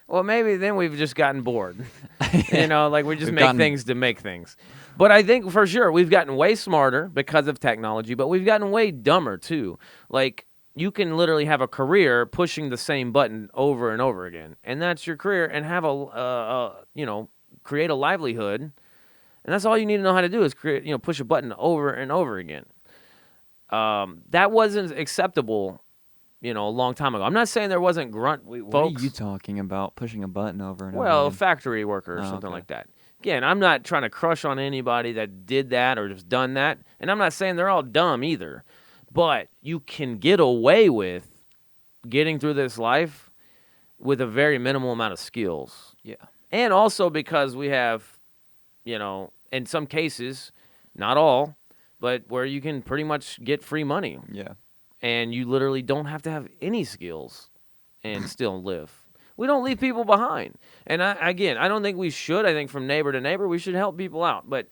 Well, maybe then we've just gotten bored. Like we just We've make gotten- things to make things. But I think for sure we've gotten way smarter because of technology, but we've gotten way dumber too. Like you can literally have a career pushing the same button over and over again, and that's your career, and have create a livelihood, and that's all you need to know how to do is create, push a button over and over again. That wasn't acceptable, a long time ago. I'm not saying there wasn't grunt Wait, what folks. are you talking about? Pushing a button over and over Well, a again? factory worker or Oh, something okay. like that. Again, I'm not trying to crush on anybody that did that or just done that, and I'm not saying they're all dumb either. But you can get away with getting through this life with a very minimal amount of skills. Yeah. And also because we have, in some cases, not all, but where you can pretty much get free money. Yeah. And you literally don't have to have any skills and still live. We don't leave people behind. And I don't think we should. I think from neighbor to neighbor, we should help people out. But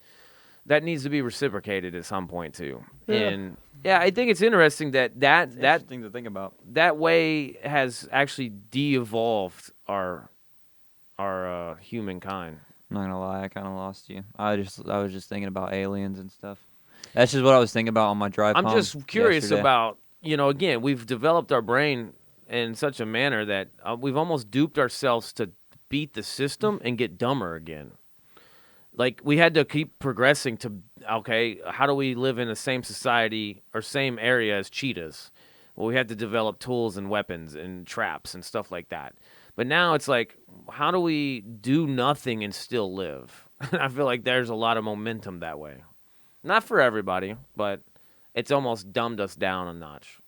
that needs to be reciprocated at some point too. Yeah. And I think it's interesting that interesting to think about. That way has actually de-evolved our humankind. I'm not gonna lie, I kind of lost you. I was just thinking about aliens and stuff. That's just what I was thinking about on my drive home. I'm just curious yesterday. about, again, we've developed our brain in such a manner that we've almost duped ourselves to beat the system and get dumber again. Like, we had to keep progressing to, okay, how do we live in the same society or same area as cheetahs? Well, we had to develop tools and weapons and traps and stuff like that. But now it's like, how do we do nothing and still live? I feel like there's a lot of momentum that way. Not for everybody, but it's almost dumbed us down a notch.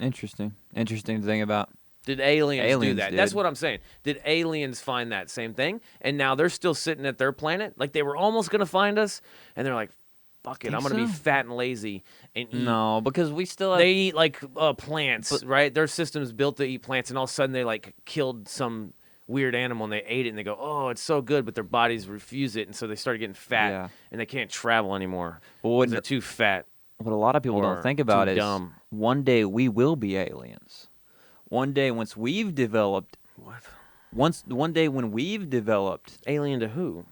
Interesting to think about. Did aliens do that? Did. That's what I'm saying. Did aliens find that same thing? And now they're still sitting at their planet? Like, they were almost going to find us, and they're like, fuck it, I'm going to be fat and lazy and eat. No, because we still have... They eat, like, plants, right? Their system's built to eat plants, and all of a sudden they, like, killed some weird animal, and they ate it, and they go, oh, it's so good, but their bodies refuse it, and so they started getting fat, and they can't travel anymore because they're too fat. What a lot of people don't think about is dumb. One day we will be aliens. One day once we've developed... What? One day when we've developed... Alien to who?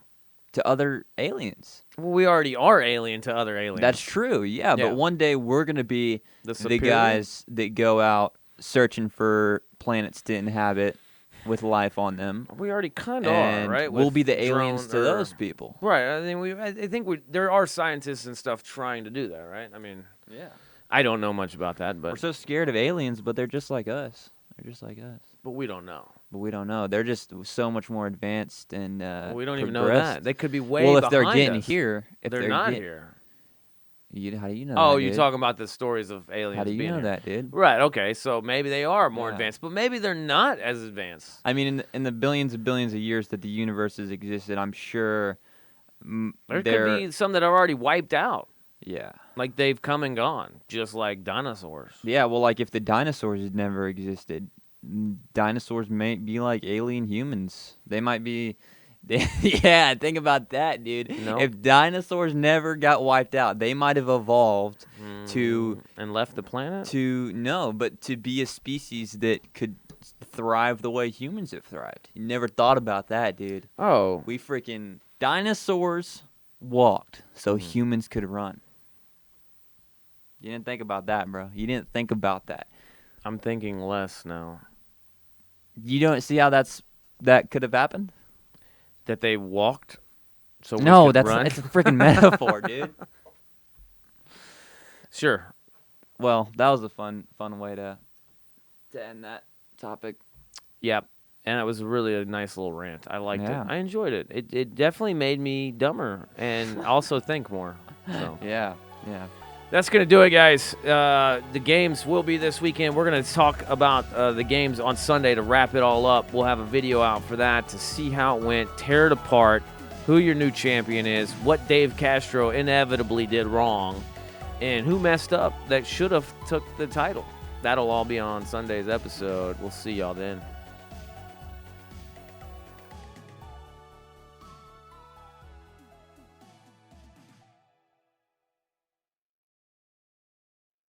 To other aliens. Well, we already are alien to other aliens. That's true, yeah. But one day we're going to be the guys that go out searching for planets to inhabit with life on them. We already kind of are, right? We'll be the aliens to those people. Right. I think there are scientists and stuff trying to do that, right? I mean, yeah. I don't know much about that, but we're so scared of aliens, but they're just like us. They're just like us. But we don't know. They're just so much more advanced and we don't even know that. They could be way well, behind if they're getting us. here, if they're not here. How do you know? Oh, that, you're talking about the stories of aliens. How do you being know here. that, dude? Right. Okay. So maybe they are more advanced, but maybe they're not as advanced. I mean, in the billions and billions of years that the universe has existed, I'm sure there could be some that are already wiped out. Yeah. Like they've come and gone, just like dinosaurs. Yeah. Well, like if the dinosaurs had never existed, dinosaurs may be like alien humans. They might be. Yeah, think about that, dude. Nope. If dinosaurs never got wiped out, they might have evolved to and left the planet. But to be a species that could thrive the way humans have thrived. You never thought about that, dude. Oh, We freaking dinosaurs walked so humans could run. You didn't think about that, bro. You didn't think about that. I'm thinking less now. You don't see how that could have happened? That they walked, so we No, could run? it's a freaking metaphor, dude. Sure. Well, that was a fun way to end that topic. Yep. And it was really a nice little rant. I liked it. Yeah. I enjoyed it. It definitely made me dumber and also think more. So Yeah. that's going to do it, guys. The games will be this weekend. We're going to talk about the games on Sunday to wrap it all up. We'll have a video out for that to see how it went, tear it apart, who your new champion is, what Dave Castro inevitably did wrong, and who messed up that should have took the title. That'll all be on Sunday's episode. We'll see y'all then.